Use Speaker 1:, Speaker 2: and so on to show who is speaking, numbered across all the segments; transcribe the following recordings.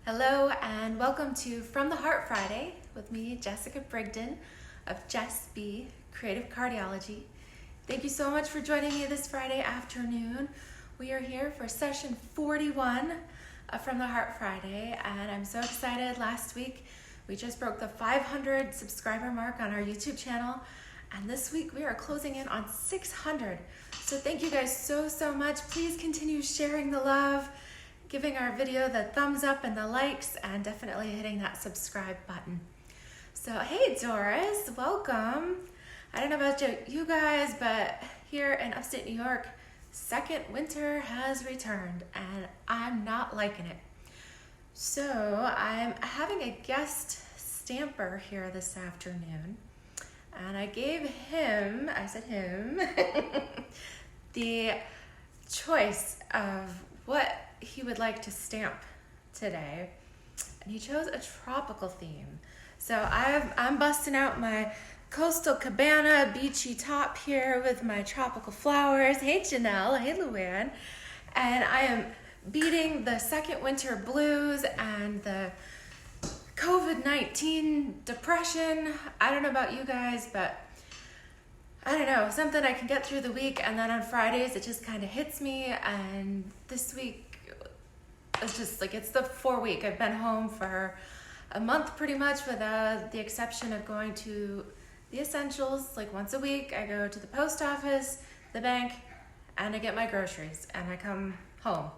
Speaker 1: Hello and welcome to From the Heart Friday with me, Jessica Brigden of Jess B Creative Cardiology. Thank you so much for joining me this Friday afternoon. We are here for session 41 of From the Heart Friday, and I'm so excited. Last week we just broke the 500 subscriber mark on our YouTube channel, and this week we are closing in on 600. So thank you guys so much. Please continue sharing the love, giving our video the thumbs up and the likes, and definitely hitting that subscribe button. So hey Doris, welcome. I don't know about you guys, but here in upstate New York, second winter has returned and I'm not liking it. So I'm having a guest stamper here this afternoon, and I gave him, the choice of what he would like to stamp today, and he chose a tropical theme. So I'm busting out my coastal cabana beachy top here with my tropical flowers. Hey Janelle, hey Luann, and I am beating the second winter blues and the COVID-19 depression. I don't know about you guys, but I don't know, something I can get through the week, and then on Fridays it just kind of hits me. And this week it's just like, it's the 4 week. I've been home for a month pretty much, with the exception of going to the essentials like once a week. I go to the post office, the bank, and I get my groceries, and I come home.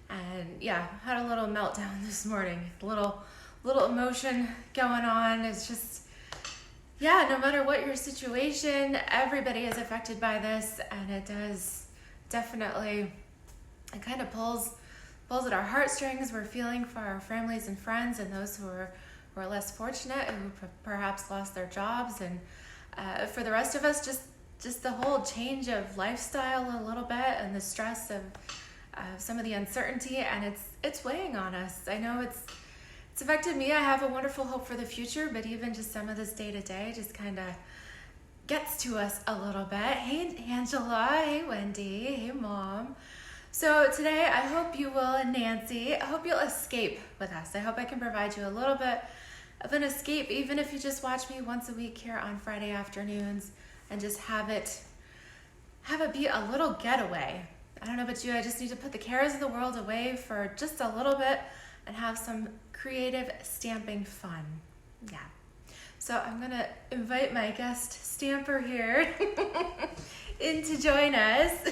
Speaker 1: And yeah, had a little meltdown this morning, little emotion going on. It's just, yeah, no matter what your situation, everybody is affected by this, and it does definitely, it kind of pulls at our heartstrings. We're feeling for our families and friends and those who are less fortunate, who perhaps lost their jobs, and for the rest of us, just the whole change of lifestyle a little bit, and the stress of some of the uncertainty, and it's weighing on us. I know it's affected me. I have a wonderful hope for the future, but even just some of this day-to-day just kind of gets to us a little bit. Hey Angela, hey Wendy, hey Mom. So today I hope you will, and Nancy, I hope you'll escape with us. I hope I can provide you a little bit of an escape, even if you just watch me once a week here on Friday afternoons, and just have it be a little getaway. I don't know about you, I just need to put the cares of the world away for just a little bit and have some creative stamping fun. Yeah. So I'm gonna invite my guest stamper here in to join us.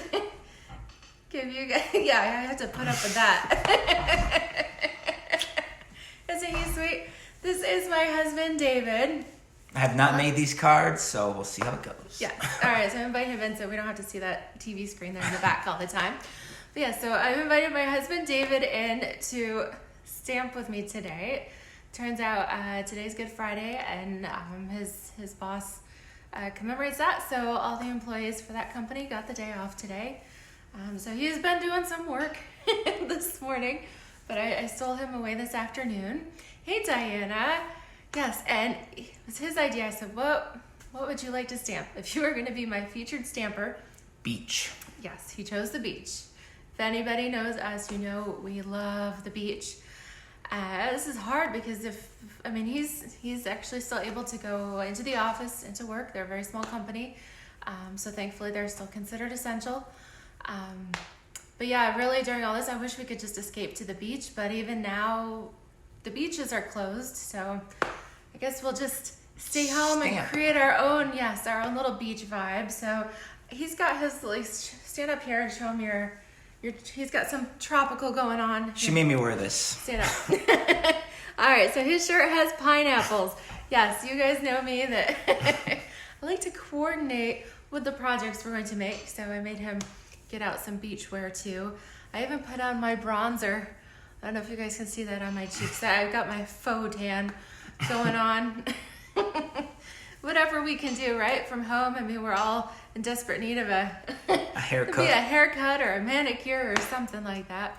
Speaker 1: Give you guys, yeah, I have to put up with that. Isn't he sweet? This is my husband, David.
Speaker 2: I have not made these cards, so we'll see how it goes.
Speaker 1: Yeah. All right, so I invite him in so we don't have to see that TV screen there in the back all the time. But yeah, so I've invited my husband, David, in to stamp with me today. Turns out today's Good Friday, and his boss commemorates that, so all the employees for that company got the day off today. So he's been doing some work this morning, but I stole him away this afternoon. Hey Diana. Yes, and it was his idea. I said, what would you like to stamp if you were going to be my featured stamper?
Speaker 2: Beach.
Speaker 1: Yes, he chose the beach. If anybody knows us, you know we love the beach. This is hard because he's actually still able to go into the office, into work. They're a very small company, so thankfully they're still considered essential. But yeah, really during all this, I wish we could just escape to the beach, but even now the beaches are closed, so I guess we'll just stay home and create our own little beach vibe. So he's got his, like, stand up here and show him he's got some tropical going on.
Speaker 2: She made me wear this.
Speaker 1: Stand up. All right, so his shirt has pineapples. Yes, you guys know me that I like to coordinate with the projects we're going to make, so I made him get out some beach wear too. I even put on my bronzer. I don't know if you guys can see that on my cheeks. I've got my faux tan going on. Whatever we can do, right, from home. I mean, we're all in desperate need of a haircut. Maybe a haircut or a manicure or something like that.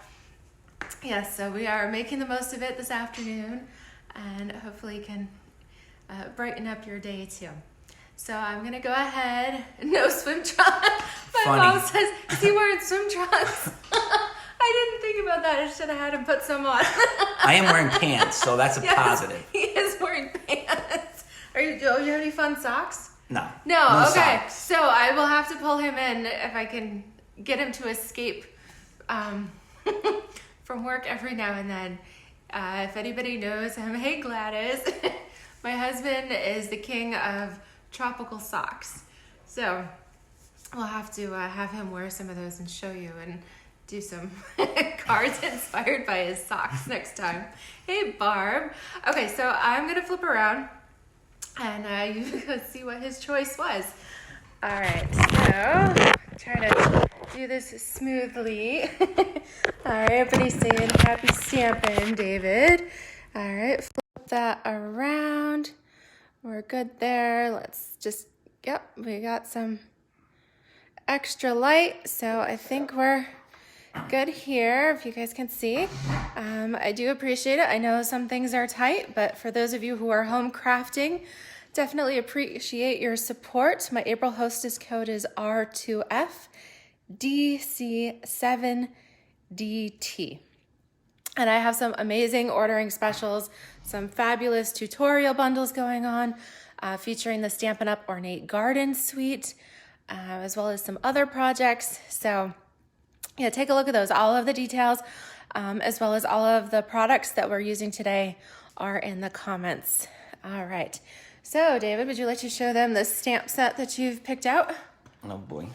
Speaker 1: Yes, so we are making the most of it this afternoon, and hopefully can brighten up your day too. So I'm going to go ahead. No swim trunks. My mom says, is he wearing swim trunks? I I didn't think about that. I should have had him put some on.
Speaker 2: I am wearing pants, so that's a
Speaker 1: Yes,
Speaker 2: positive.
Speaker 1: He is wearing pants. Do you have any fun socks?
Speaker 2: No.
Speaker 1: No, okay.
Speaker 2: Socks.
Speaker 1: So I will have to pull him in if I can get him to escape from work every now and then. If anybody knows him, hey Gladys. My husband is the king of tropical socks. So we'll have to have him wear some of those and show you and do some cards inspired by his socks next time. Hey Barb. Okay, so I'm going to flip around and you can see what his choice was. All right, so try to do this smoothly. All right, everybody's saying happy stamping, David. All right, flip that around. We're good there. Let's just, yep, we got some extra light, so I think we're good here, if you guys can see. I do appreciate it. I know some things are tight, but for those of you who are home crafting, definitely appreciate your support. My April hostess code is R2FDC7DT. And I have some amazing ordering specials, some fabulous tutorial bundles going on, featuring the Stampin Up Ornate Garden Suite, as well as some other projects. So yeah, take a look at those. All of the details, as well as all of the products that we're using today are in the comments. All right. So David, would you like to show them the stamp set that you've picked out?
Speaker 2: Oh boy.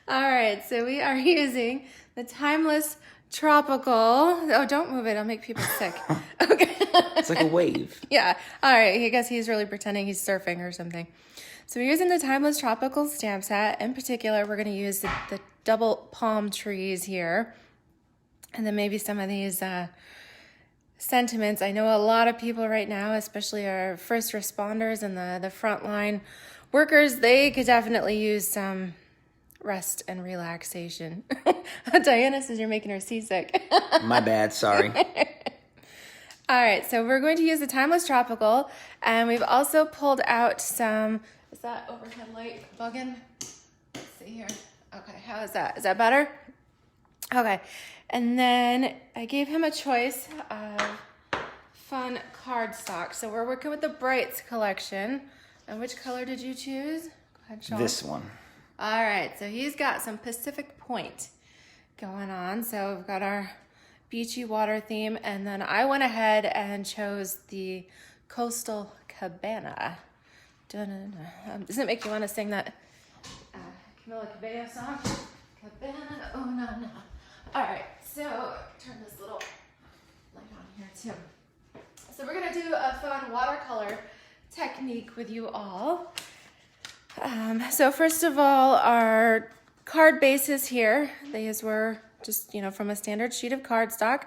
Speaker 1: All right. So we are using the Timeless Tropical. Oh, don't move it. It'll make people sick. Okay.
Speaker 2: It's like a wave.
Speaker 1: Yeah. All right. I guess he's really pretending he's surfing or something. So we're using the Timeless Tropical stamp set. In particular, we're going to use the double palm trees here. And then maybe some of these sentiments. I know a lot of people right now, especially our first responders and the frontline workers, they could definitely use some rest and relaxation. Diana says you're making her seasick.
Speaker 2: My bad, sorry.
Speaker 1: All right, so we're going to use the Timeless Tropical, and we've also pulled out some, is that overhead light bugging? Let's see here. Okay, how is that? Is that better? Okay, and then I gave him a choice of fun cardstock. So we're working with the Brights collection. And which color did you choose? Go ahead, Sean.
Speaker 2: This one.
Speaker 1: All right, so he's got some Pacific Point going on. So we've got our beachy water theme, and then I went ahead and chose the Coastal Cabana. Dun-dun-dun. Does it make you want to sing that Camila Cabello song? Cabana, oh no, no. All right, so turn this little light on here too. So we're gonna do a fun watercolor technique with you all. So first of all, our card bases here, these were just, from a standard sheet of cardstock,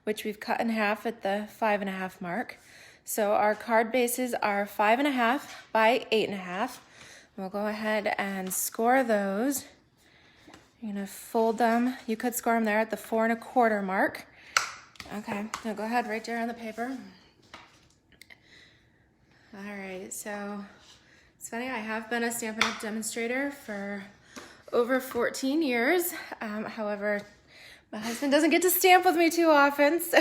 Speaker 1: which we've cut in half at the 5.5 mark. So our card bases are 5.5 by 8.5. We'll go ahead and score those. You're gonna fold them. You could score them there at the 4.25 mark. Okay, now go ahead right there on the paper. All right, so it's funny, I have been a Stampin' Up! Demonstrator for over 14 years. However, my husband doesn't get to stamp with me too often, so,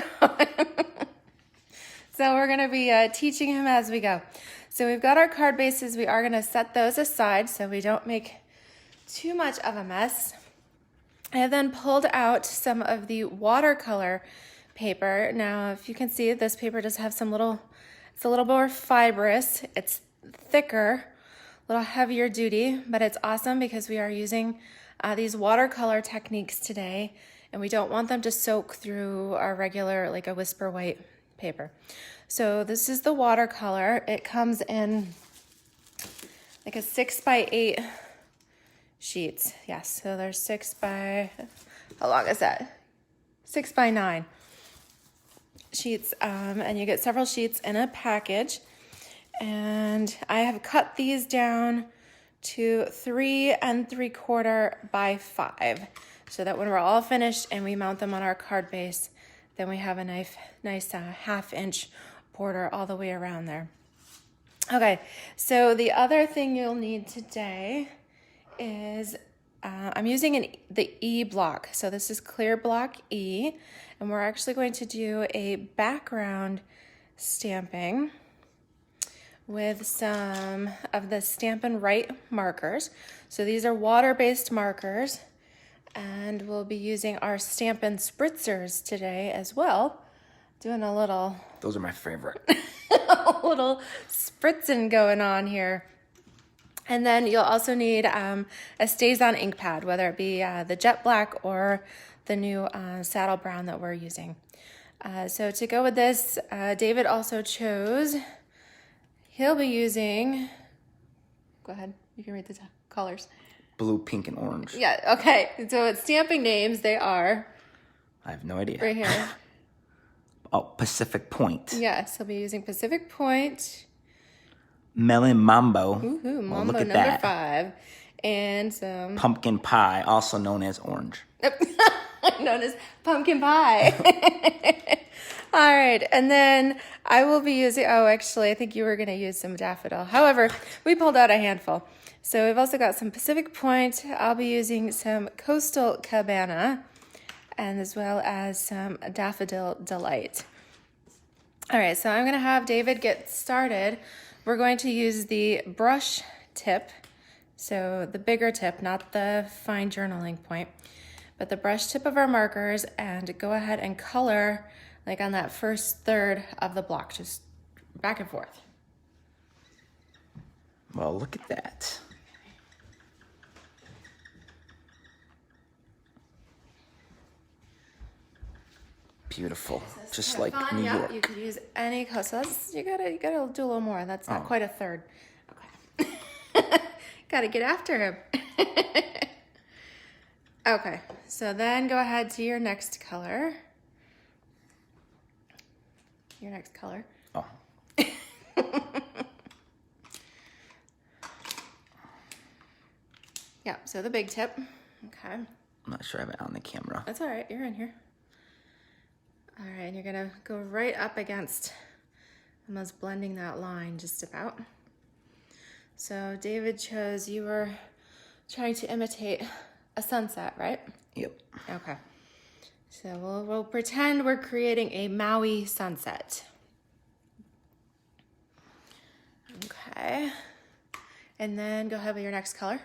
Speaker 1: so we're gonna be teaching him as we go. So we've got our card bases. We are gonna set those aside so we don't make too much of a mess. I have then pulled out some of the watercolor paper. Now, if you can see, this paper does have some it's a little more fibrous. It's thicker, a little heavier duty, but it's awesome because we are using these watercolor techniques today, and we don't want them to soak through our regular, like a Whisper White paper. So this is the watercolor. It comes in like a 6x8 sheets. Yes, so there's 6 by, how long is that? 6x9 sheets, and you get several sheets in a package. And I have cut these down to 3 3/4 by 5, so that when we're all finished and we mount them on our card base, then we have a nice 1/2-inch border all the way around there. Okay, so the other thing you'll need today is I'm using the E block. So this is clear block E, and we're actually going to do a background stamping with some of the Stampin' Right markers. So these are water-based markers, and we'll be using our Stampin' Spritzers today as well. Doing a little...
Speaker 2: Those are my favorite.
Speaker 1: a little spritzing going on here. And then you'll also need a Stays-On ink pad, whether it be the jet black or the new saddle brown that we're using. So to go with this, David also chose, he'll be using, go ahead, you can read the colors.
Speaker 2: Blue, pink, and orange.
Speaker 1: Yeah, okay. So it's stamping names, they are.
Speaker 2: I have no idea.
Speaker 1: Right here.
Speaker 2: Oh, Pacific Point.
Speaker 1: Yes, he'll be using Pacific Point.
Speaker 2: Melon Mambo.
Speaker 1: Ooh, Mambo
Speaker 2: look at
Speaker 1: number
Speaker 2: that.
Speaker 1: 5. And some...
Speaker 2: Pumpkin Pie, also known as orange.
Speaker 1: known as pumpkin pie. All right, and then I will be using, oh, actually, I think you were going to use some daffodil. However, we pulled out a handful. So we've also got some Pacific Point. I'll be using some Coastal Cabana, and as well as some Daffodil Delight. All right, so I'm going to have David get started. We're going to use the brush tip, so the bigger tip, not the fine journaling point, but the brush tip of our markers, and go ahead and color like on that first third of the block, just back and forth.
Speaker 2: Well, look at that. Beautiful, just like
Speaker 1: fun.
Speaker 2: New
Speaker 1: Yeah,
Speaker 2: York.
Speaker 1: you could use any color. So that's, you gotta do a little more. That's not quite a third. Okay. Gotta get after him. Okay, so then go ahead to your next color. Your next color.
Speaker 2: Oh.
Speaker 1: Yeah, so the big tip. Okay.
Speaker 2: I'm not sure I have it on the camera.
Speaker 1: That's all right, you're in here. All right, and you're gonna go right up against, almost blending that line just about. So David chose, you were trying to imitate a sunset, right?
Speaker 2: Yep.
Speaker 1: Okay. So we'll pretend we're creating a Maui sunset. Okay. And then go ahead with your next color.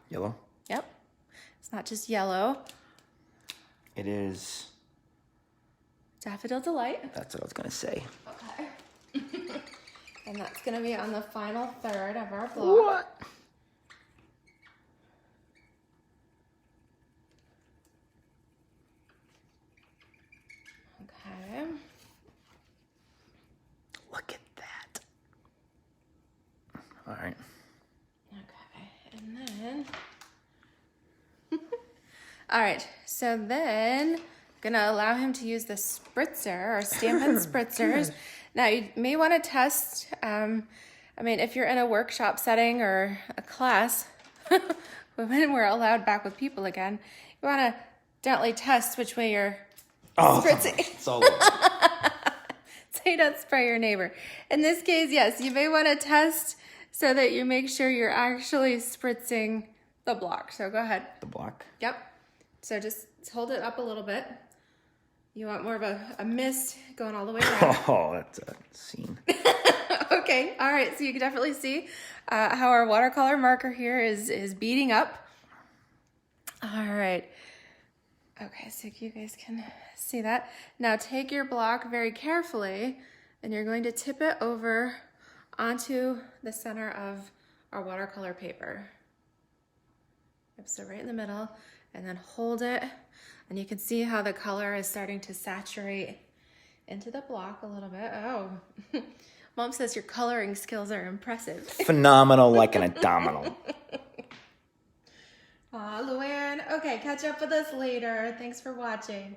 Speaker 2: Yellow.
Speaker 1: Yep. It's not just yellow.
Speaker 2: It is.
Speaker 1: Daffodil Delight.
Speaker 2: That's what I was going to say.
Speaker 1: Okay. And that's going to be on the final third of our block.
Speaker 2: What?
Speaker 1: Okay.
Speaker 2: Look at that. All right.
Speaker 1: Okay. And then... All right, so then I'm gonna allow him to use the Spritzer or Stampin' Spritzers. Now you may want to test, I mean, if you're in a workshop setting or a class, when we're allowed back with people again, you want to gently test which way you're spritzing.
Speaker 2: It's all over.
Speaker 1: So you don't spray your neighbor. In this case, yes, you may want to test so that you make sure you're actually spritzing the block. So go ahead.
Speaker 2: The block.
Speaker 1: Yep. So just hold it up a little bit. You want more of a mist going all the way around.
Speaker 2: Oh, that's a scene.
Speaker 1: Okay. All right. So you can definitely see how our watercolor marker here is beating up. All right. Okay. So you guys can see that. Now take your block very carefully and you're going to tip it over onto the center of our watercolor paper. Yep, so right in the middle. And then hold it, and you can see how the color is starting to saturate into the block a little bit. Oh, Mom says your coloring skills are impressive.
Speaker 2: Phenomenal, like an abdominal.
Speaker 1: Aw, Luann. Okay, catch up with us later. Thanks for watching.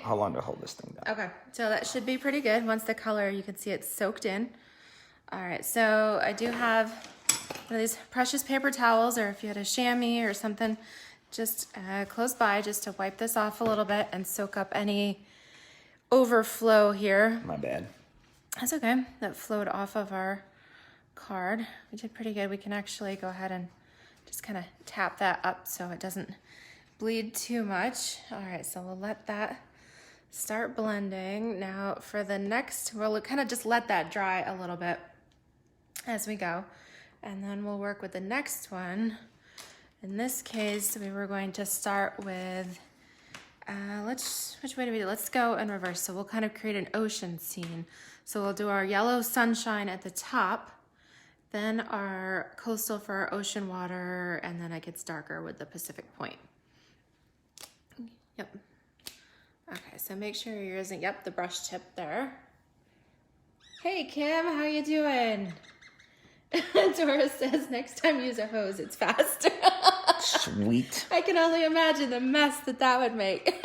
Speaker 2: How long to hold this thing down?
Speaker 1: Okay, so that should be pretty good. Once the color, you can see it's soaked in. All right, so I do have one of these precious paper towels, or if you had a chamois or something, just close by just to wipe this off a little bit and soak up any overflow here.
Speaker 2: My bad.
Speaker 1: That's okay. That flowed off of our card. We did pretty good. We can actually go ahead and Just kind of tap that up so it doesn't bleed too much. All right, so we'll let that start blending. Now for the next, we'll kind of just let that dry a little bit as we go. And then we'll work with the next one. In this case, we were going to start with, which way do we do? Let's go in reverse. So we'll kind of create an ocean scene. So we'll do our yellow sunshine at the top, then our coastal for our ocean water, and then it gets darker with the Pacific Point. Yep. Okay, so make sure you're using, yep, the brush tip there. Hey Kim, how you doing? Doris says, next time use a hose, it's faster.
Speaker 2: Sweet.
Speaker 1: I can only imagine the mess that would make.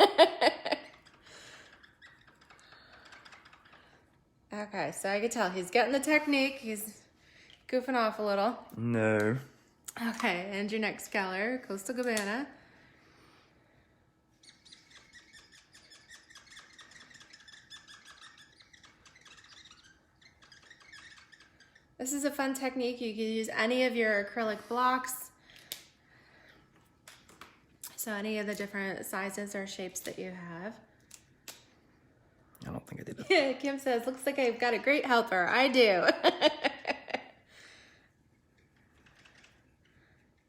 Speaker 1: Okay, so I can tell he's getting the technique. He's goofing off a little.
Speaker 2: No.
Speaker 1: Okay, and your next color, Coastal Cabana. This is a fun technique. You can use any of your acrylic blocks. So any of the different sizes or shapes that you have.
Speaker 2: I don't think I did it.
Speaker 1: Yeah, Kim says, looks like I've got a great helper. I do.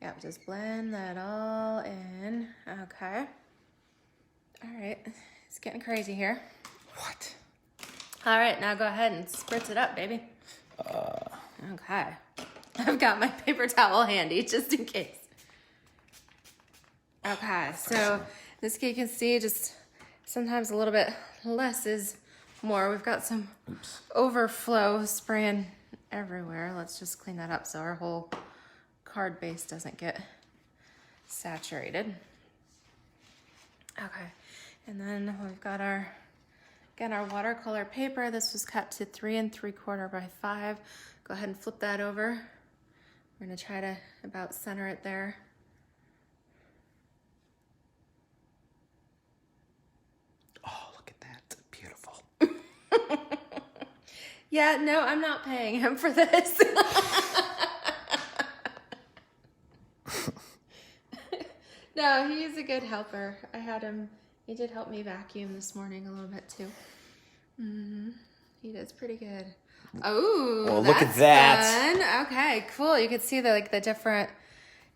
Speaker 1: Yep, just blend that all in. Okay. All right, it's getting crazy here.
Speaker 2: What?
Speaker 1: All right, now go ahead and spritz it up, baby. Okay. I've got my paper towel handy just in case. Okay, so this you can see just sometimes a little bit less is more. We've got some overflow spraying everywhere. Let's just clean that up so our whole card base doesn't get saturated. Okay, and then we've got our, again, our watercolor paper. This was cut to 3 3/4 by 5. Go ahead and flip that over. We're gonna try to about center it there.
Speaker 2: Oh, look at that. Beautiful.
Speaker 1: Yeah, no, I'm not paying him for this. No, he's a good helper. I had him, he did help me vacuum this morning a little bit too. He does pretty good. Oh,
Speaker 2: well, look at that.
Speaker 1: Fun. Okay, cool. You could see the different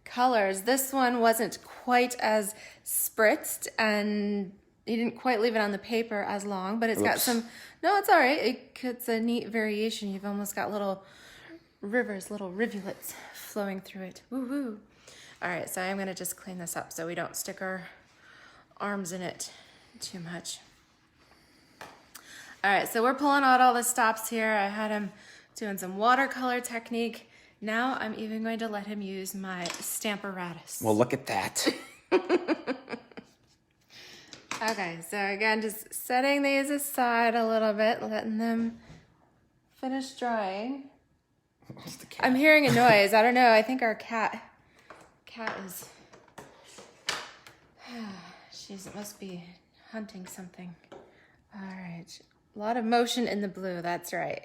Speaker 1: colors. This one wasn't quite as spritzed, and he didn't quite leave it on the paper as long, but it's got some, no, it's all right. It's a neat variation. You've almost got little rivers, little rivulets flowing through it. Woo-hoo. All right, so I'm gonna just clean this up so we don't stick our arms in it too much. All right, so we're pulling out all the stops here. I had him doing some watercolor technique. Now I'm even going to let him use my Stamparatus.
Speaker 2: Well, look at that.
Speaker 1: Okay, so again, just setting these aside a little bit, letting them finish drying. I'm hearing a noise. I don't know. I think our cat is, she must be hunting something. All right. A lot of motion in the blue. That's right.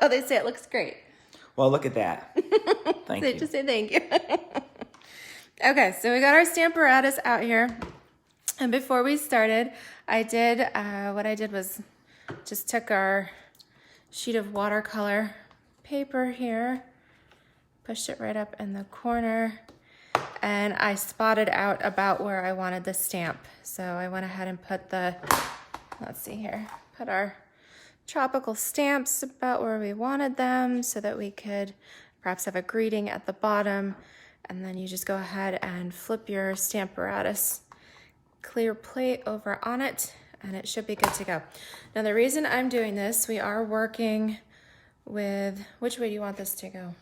Speaker 1: Oh, they say it looks great.
Speaker 2: Well, look at that. Thank you.
Speaker 1: Just say thank you. Okay, so we got our Stamparatus out here. And before we started, what I did was just took our sheet of watercolor paper here, pushed it right up in the corner, and I spotted out about where I wanted the stamp. So I went ahead and put let's see here, put our tropical stamps about where we wanted them so that we could perhaps have a greeting at the bottom. And then you just go ahead and flip your Stamparatus clear plate over on it, and it should be good to go. Now the reason I'm doing this, we are working with, which way do you want this to go?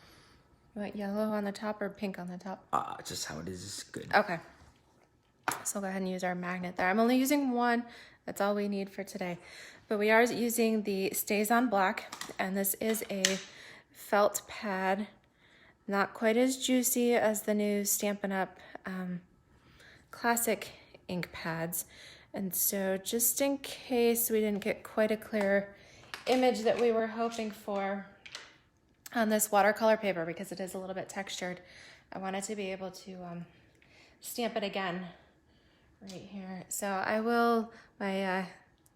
Speaker 1: You want yellow on the top or pink on the top?
Speaker 2: Just how it is good.
Speaker 1: Okay. So go ahead and use our magnet there. I'm only using one. That's all we need for today. But we are using the Stays on Black, and this is a felt pad. Not quite as juicy as the new Stampin' Up! Classic ink pads. And so just in case we didn't get quite a clear image that we were hoping for on this watercolor paper, because it is a little bit textured, I wanted to be able to stamp it again right here. So I will, my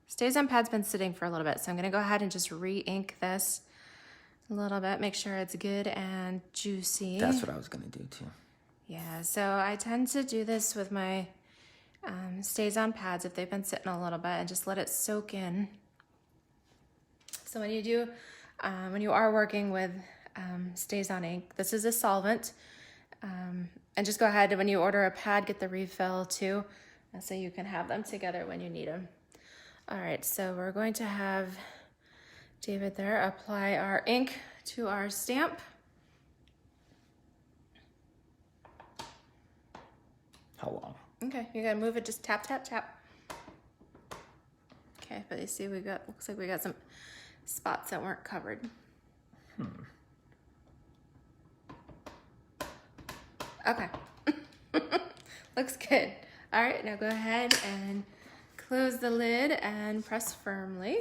Speaker 1: StazOn pad's been sitting for a little bit, so I'm gonna go ahead and just re-ink this a little bit, make sure it's good and juicy.
Speaker 2: That's what I was gonna do too.
Speaker 1: Yeah, so I tend to do this with my StazOn pads if they've been sitting a little bit and just let it soak in. So when you do, when you are working with StazOn ink, this is a solvent. And just go ahead, when you order a pad, get the refill too, so you can have them together when you need them. All right, so we're going to have David there apply our ink to our stamp.
Speaker 2: How long?
Speaker 1: Okay, you gotta move it, just tap, tap, tap. Okay, but you see looks like we got some spots that weren't covered. Okay, looks good. All right, now go ahead and close the lid and press firmly.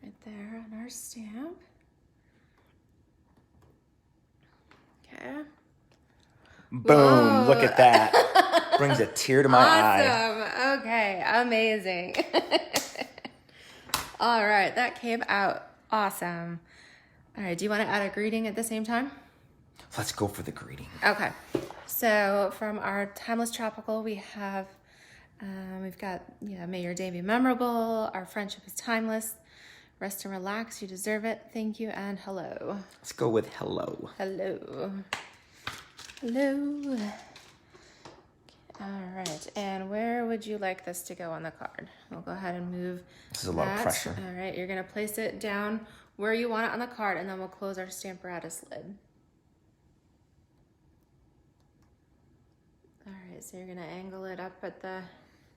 Speaker 1: Right there on our stamp. Okay.
Speaker 2: Boom,
Speaker 1: Whoa.
Speaker 2: look at that. Brings a tear to my eye.
Speaker 1: Awesome, okay, amazing. All right, that came out awesome. All right, do you want to add a greeting at the same time?
Speaker 2: Let's go for the greeting.
Speaker 1: Okay, so from our Timeless Tropical, we have, we've got, may your day be memorable, our friendship is timeless, rest and relax, you deserve it, thank you, and hello.
Speaker 2: Let's go with hello.
Speaker 1: Hello. Hello. All right, and where would you like this to go on the card? We'll go ahead and move
Speaker 2: This is a lot of pressure.
Speaker 1: All right, you're gonna place it down where you want it on the card, and then we'll close our Stamparatus lid. All right, so you're gonna angle it up at the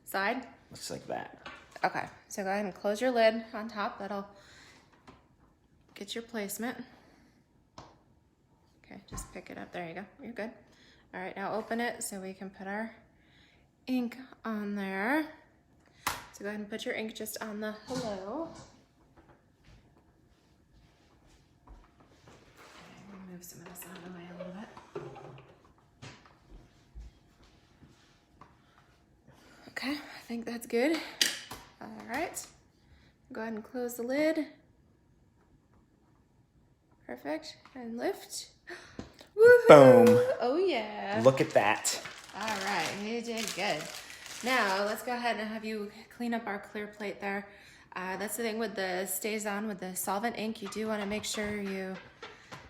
Speaker 1: side.
Speaker 2: Looks like that.
Speaker 1: Okay, so go ahead and close your lid on top. That'll get your placement. Okay, just pick it up. There you go. You're good. All right, now open it so we can put our ink on there. So go ahead and put your ink just on the hello. Okay, move some of this out of the way a little bit. Okay, I think that's good. All right, go ahead and close the lid. Perfect, and lift. Woohoo!
Speaker 2: Boom.
Speaker 1: Oh yeah.
Speaker 2: Look at that.
Speaker 1: All right, you did good. Now let's go ahead and have you clean up our clear plate there. That's the thing with the StazOn, with the solvent ink, you do want to make sure you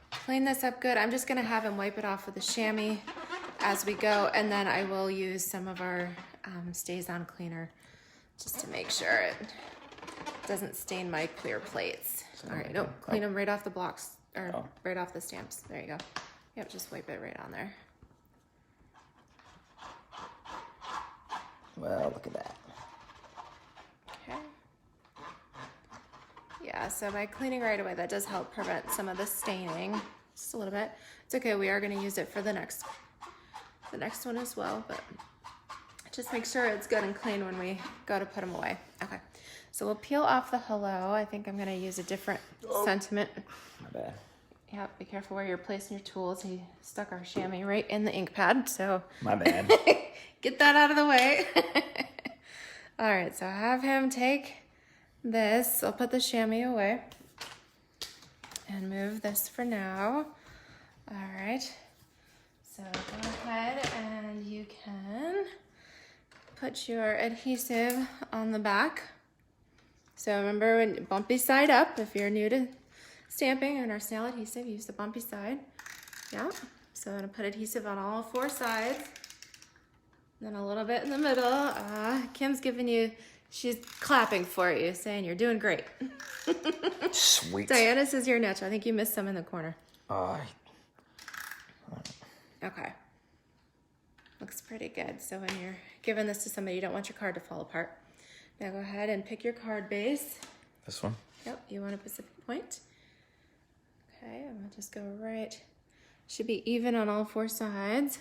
Speaker 1: clean this up good. I'm just gonna have him wipe it off with a chamois as we go, and then I will use some of our StazOn cleaner just to make sure it doesn't stain my clear plates. All right, no, clean them right off the blocks, or right off the stamps. There you go. Yep, just wipe it right on there.
Speaker 2: Well, look at that.
Speaker 1: Okay. Yeah, so by cleaning right away, that does help prevent some of the staining, just a little bit. It's okay, we are gonna use it for the next one as well, but just make sure it's good and clean when we go to put them away. Okay, so we'll peel off the hello. I think I'm gonna use a different sentiment.
Speaker 2: My bad.
Speaker 1: Yeah, be careful where you're placing your tools. He stuck our chamois right in the ink pad, so.
Speaker 2: My bad.
Speaker 1: Get that out of the way. All right, so have him take this. I'll put the chamois away and move this for now. All right, so go ahead and you can put your adhesive on the back. So remember, when bumpy side up, if you're new to stamping and our snail adhesive, use the bumpy side. Yeah, so I'm gonna put adhesive on all 4 sides. Then a little bit in the middle. Kim's giving you, she's clapping for you, saying you're doing great.
Speaker 2: Sweet.
Speaker 1: Diana says you're natural. I think you missed some in the corner. Okay. Looks pretty good. So when you're giving this to somebody, you don't want your card to fall apart. Now go ahead and pick your card base.
Speaker 2: This one?
Speaker 1: Yep, you want a Pacific point. Okay, I'm gonna just go right. Should be even on all 4 sides.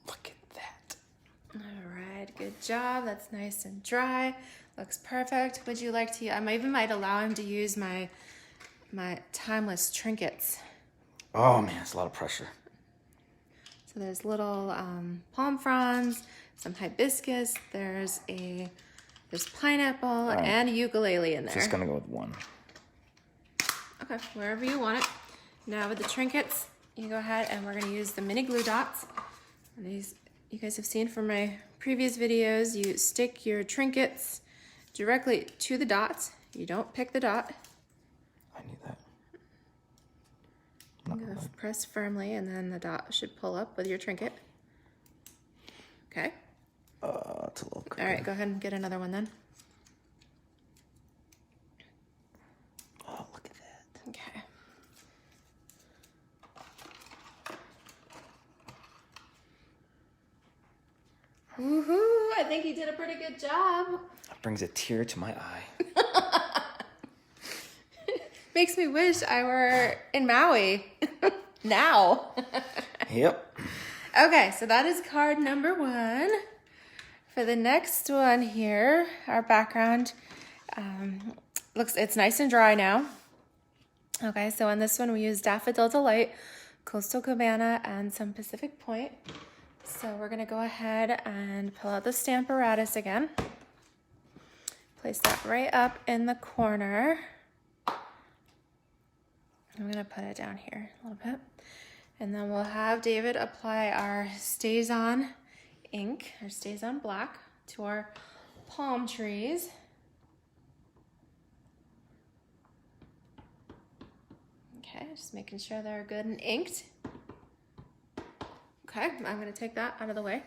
Speaker 2: Look at that.
Speaker 1: All right, good job. That's nice and dry. Looks perfect. Would you like to, I even might allow him to use my timeless trinkets.
Speaker 2: Oh man, it's a lot of pressure.
Speaker 1: So there's little palm fronds, some hibiscus, there's pineapple and a ukulele in there.
Speaker 2: Just gonna go with one.
Speaker 1: Okay, wherever you want it. Now with the trinkets, you go ahead and we're gonna use the mini glue dots. And these, you guys have seen from my previous videos, you stick your trinkets directly to the dots. You don't pick the dot.
Speaker 2: I need that.
Speaker 1: You go press firmly and then the dot should pull up with your trinket. Okay.
Speaker 2: It's a little crooked.
Speaker 1: All right, go ahead and get another one then.
Speaker 2: Oh, look at that.
Speaker 1: Okay. Woohoo! I think he did a pretty good job.
Speaker 2: That brings a tear to my eye.
Speaker 1: Makes me wish I were in Maui now.
Speaker 2: Yep.
Speaker 1: Okay, so that is card number 1. For the next one here, our background it's nice and dry now. Okay, so on this one we use Daffodil Delight, Coastal Cabana, and some Pacific Point. So we're gonna go ahead and pull out the Stamparatus again. Place that right up in the corner. I'm gonna put it down here a little bit. And then we'll have David apply our Stays On ink, or Stays On black, to our palm trees. Okay, just making sure they're good and inked. Okay, I'm gonna take that out of the way.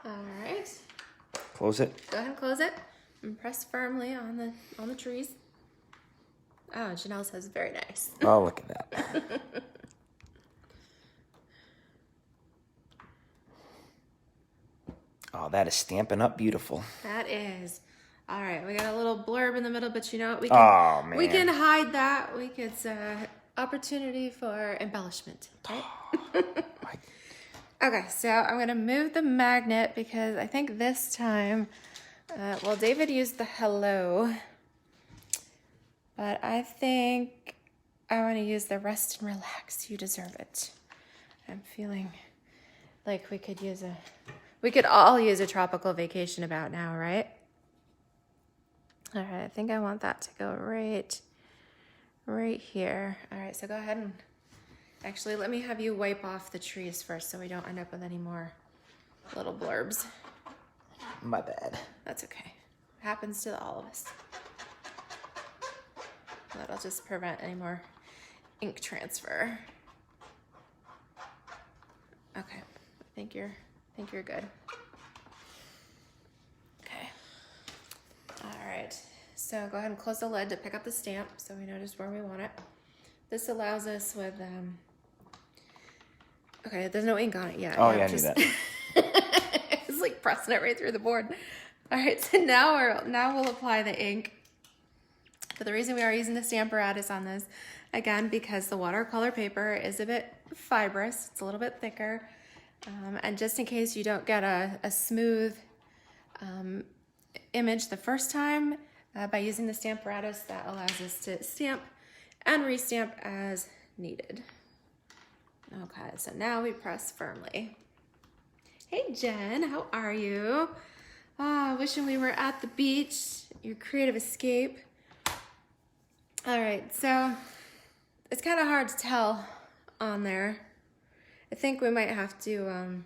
Speaker 1: All right.
Speaker 2: Close it.
Speaker 1: Go ahead and close it and press firmly on the trees. Oh, Janelle says very nice.
Speaker 2: Oh, look at that. Oh, that is Stampin' Up beautiful.
Speaker 1: That is. All right, we got a little blurb in the middle, but you know what?
Speaker 2: Oh, man.
Speaker 1: We can hide that. It's an opportunity for embellishment, right? Okay, so I'm going to move the magnet because I think this time, David used the hello, but I think I want to use the rest and relax. You deserve it. I'm feeling like we could all use a tropical vacation about now, right? All right, I think I want that to go right here. All right, so go ahead and actually let me have you wipe off the trees first so we don't end up with any more little blurbs.
Speaker 2: My bad.
Speaker 1: That's okay. Happens to all of us. That'll just prevent any more ink transfer. Okay, I think you're good. Okay. All right, so go ahead and close the lid to pick up the stamp so we know just where we want it. This allows us with, okay, there's no ink on it yet.
Speaker 2: Oh yeah, I knew that.
Speaker 1: It's like pressing it right through the board. All right, so now we'll apply the ink. But the reason we are using the Stamparatus on this, again, because the watercolor paper is a bit fibrous, it's a little bit thicker. And just in case you don't get a smooth image the first time, by using the Stamparatus, that allows us to stamp and restamp as needed. Okay, so now we press firmly. Hey Jen, how are you? Wishing we were at the beach, your creative escape. All right, so it's kind of hard to tell on there. I think we might have to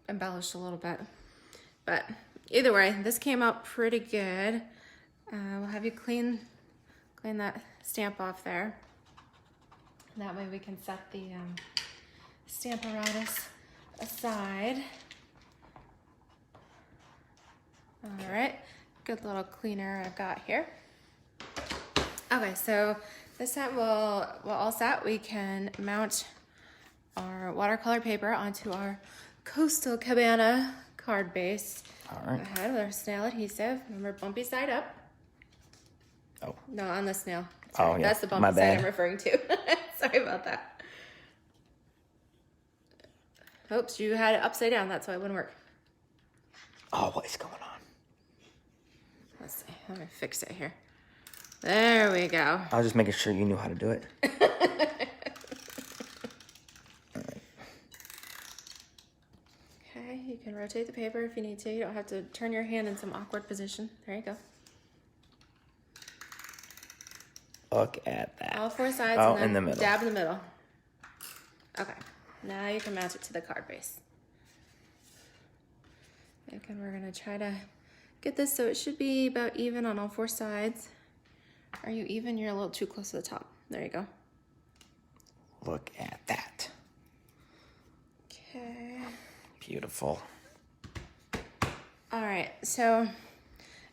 Speaker 1: embellish a little bit, but either way, this came out pretty good. We'll have you clean that stamp off there. That way we can set the Stamparatus aside. All right, good little cleaner I've got here. Okay, so this time we'll all set. We can mount our watercolor paper onto our Coastal Cabana card base.
Speaker 2: All right.
Speaker 1: Go ahead with our snail adhesive. Remember, bumpy side up.
Speaker 2: Oh.
Speaker 1: No, on the snail.
Speaker 2: Sorry, yeah.
Speaker 1: That's the bumpy
Speaker 2: My
Speaker 1: side
Speaker 2: bad.
Speaker 1: I'm referring to. Sorry about that. Oops, you had it upside down. That's why it wouldn't work.
Speaker 2: Oh, what is going on?
Speaker 1: let me fix it here. There we go.
Speaker 2: I was just making sure you knew how to do it.
Speaker 1: Okay, you can rotate the paper if you need to. You don't have to turn your hand in some awkward position. There you go.
Speaker 2: Look at that.
Speaker 1: All four sides
Speaker 2: Oh,
Speaker 1: and then
Speaker 2: in the middle.
Speaker 1: dab in the middle. Okay, now you can match it to the card base. Again, we're gonna try to get this so it should be about even on all four sides. Are you even? You're a little too close to the top. There you go.
Speaker 2: Look at that.
Speaker 1: Okay.
Speaker 2: Beautiful.
Speaker 1: All right, so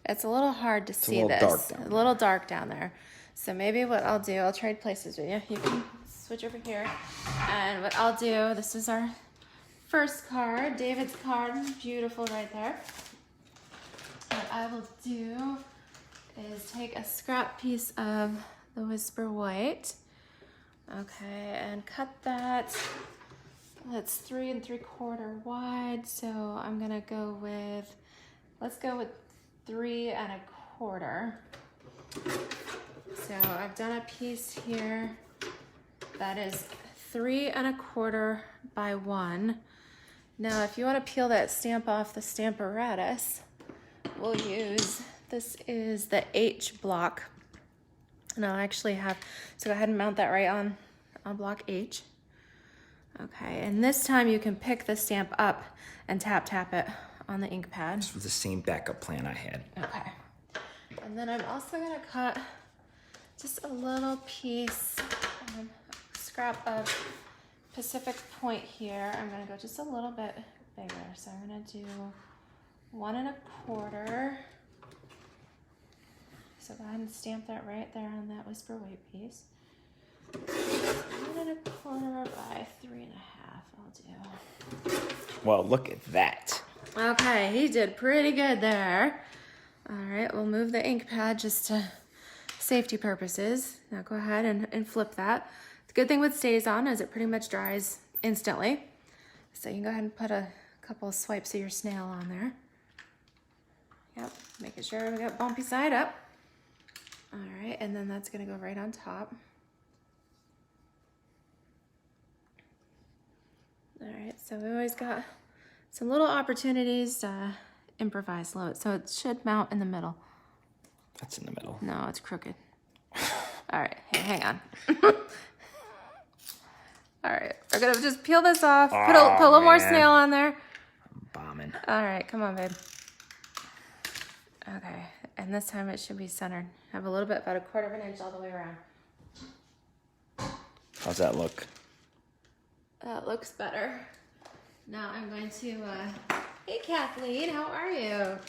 Speaker 1: it's a little hard to see
Speaker 2: little
Speaker 1: this.
Speaker 2: dark down
Speaker 1: A little dark down there. So maybe what I'll do, I'll trade places with you. You can switch over here. And what I'll do, this is our first card, David's card, beautiful right there. What I will do is take a scrap piece of the Whisper White, okay, and cut that. That's 3 3/4 wide, so I'm gonna go with, let's go with 3 1/4. So I've done a piece here that is 3 1/4 by 1. Now, if you want to peel that stamp off the Stamparatus, we'll use, this is the H block. And I'll actually have, so go ahead and mount that right on block H. Okay, and this time you can pick the stamp up and tap it on the ink pad.
Speaker 2: This was the same backup plan I had.
Speaker 1: Okay. And then I'm also gonna cut just a little piece, scrap of Pacific Point here. I'm gonna go just a little bit bigger. So I'm gonna do 1 1/4. So go ahead and stamp that right there on that Whisper White piece. 1 1/4 by 3 1/2. I'll do.
Speaker 2: Well, look at that.
Speaker 1: Okay, he did pretty good there. All right, we'll move the ink pad just to safety purposes. Now go ahead and flip that. The good thing with StazOn is it pretty much dries instantly. So you can go ahead and put a couple of swipes of your snail on there. Yep, making sure we got bumpy side up. All right, and then that's gonna go right on top. All right, so we always got some little opportunities to improvise low. So it should mount in the middle.
Speaker 2: That's in the middle.
Speaker 1: No, it's crooked. All right, hey, hang on. All right, we're gonna just peel this off. Put a little more snail on there.
Speaker 2: I'm bombing.
Speaker 1: All right, come on, babe. Okay, and this time it should be centered. Have a little bit, about 1/4 inch all the way around.
Speaker 2: How's that look?
Speaker 1: That looks better. Now I'm going to, hey Kathleen, how are you?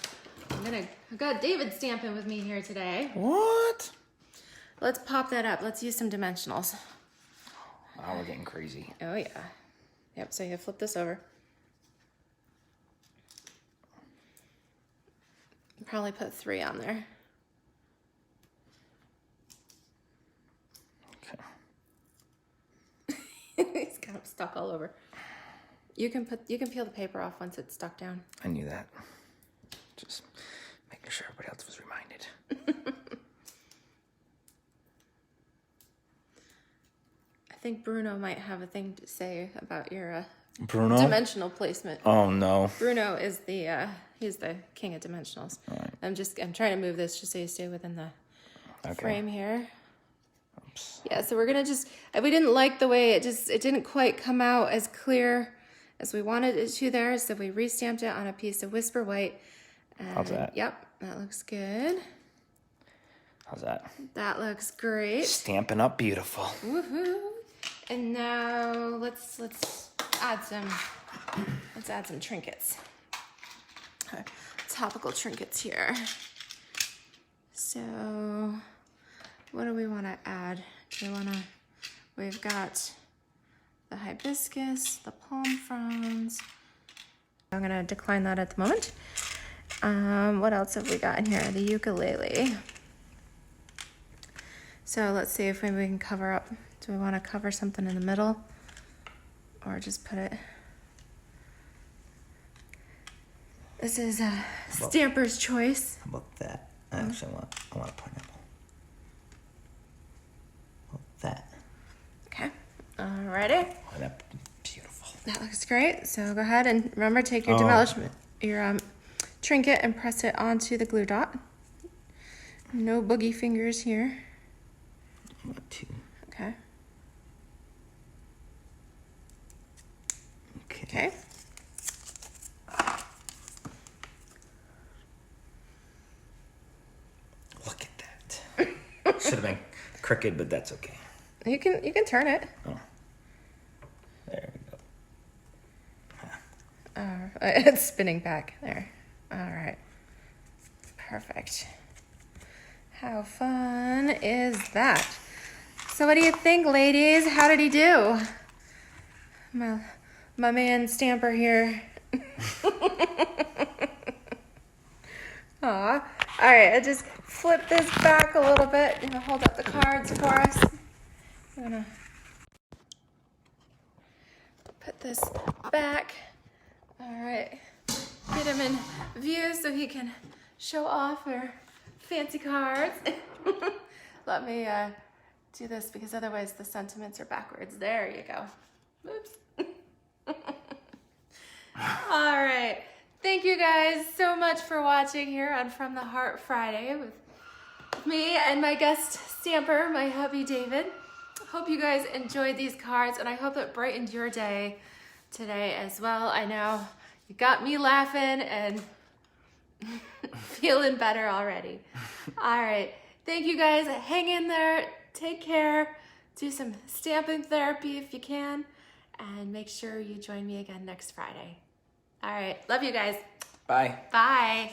Speaker 1: I've got David stamping with me here today.
Speaker 2: What?
Speaker 1: Let's pop that up. Let's use some dimensionals.
Speaker 2: Now we're getting crazy.
Speaker 1: Oh yeah. Yep, so you flip this over. Probably put 3 on there.
Speaker 2: Okay.
Speaker 1: He's got them stuck all over. You can peel the paper off once it's stuck down.
Speaker 2: I knew that. Just making sure everybody else was reminded.
Speaker 1: I think Bruno might have a thing to say about your
Speaker 2: Bruno?
Speaker 1: dimensional placement.
Speaker 2: Oh no.
Speaker 1: Bruno is the he's the king of dimensionals.
Speaker 2: All right.
Speaker 1: I'm trying to move this just so you stay within the frame here.
Speaker 2: Oops.
Speaker 1: Yeah, so we're gonna just, we didn't like the way it didn't quite come out as clear as we wanted it to there, so we restamped it on a piece of Whisper White. And
Speaker 2: how's that?
Speaker 1: Yep, that looks good.
Speaker 2: How's that?
Speaker 1: That looks great.
Speaker 2: Stampin' Up beautiful.
Speaker 1: Woohoo! And now let's add some trinkets. Topical trinkets here. So what do we want to add? We've got the hibiscus, the palm fronds. I'm gonna decline that at the moment. What else have we got in here? The ukulele. So let's see if maybe we can cover up. Do we want to cover something in the middle? Or just put it... This is a stamper's choice.
Speaker 2: How about that? Actually, I want a pineapple. Oh, that.
Speaker 1: Okay. Alrighty.
Speaker 2: Oh, that's beautiful.
Speaker 1: That looks great. So go ahead and remember, take your demolishment, your trinket, and press it onto the glue dot. No boogie fingers here.
Speaker 2: I want 2.
Speaker 1: Okay.
Speaker 2: Okay.
Speaker 1: Okay.
Speaker 2: Look at that. Should have been crooked, but that's okay.
Speaker 1: You can turn it.
Speaker 2: Oh. There we go.
Speaker 1: It's spinning back there. All right. Perfect. How fun is that? So what do you think, ladies? How did he do? My man Stamper here. Aw. All right, I just flip this back a little bit. You know, hold up the cards for us. I'm gonna put this back. All right, get him in view so he can show off our fancy cards. Let me do this because otherwise the sentiments are backwards. There you go. Oops. All right. Thank you guys so much for watching here on From the Heart Friday with me and my guest Stamper, my hubby David. Hope you guys enjoyed these cards, and I hope it brightened your day today as well. I know you got me laughing and feeling better already. All right. Thank you guys. Hang in there. Take care. Do some stamping therapy if you can. And make sure you join me again next Friday. All right. Love you guys.
Speaker 2: Bye.
Speaker 1: Bye.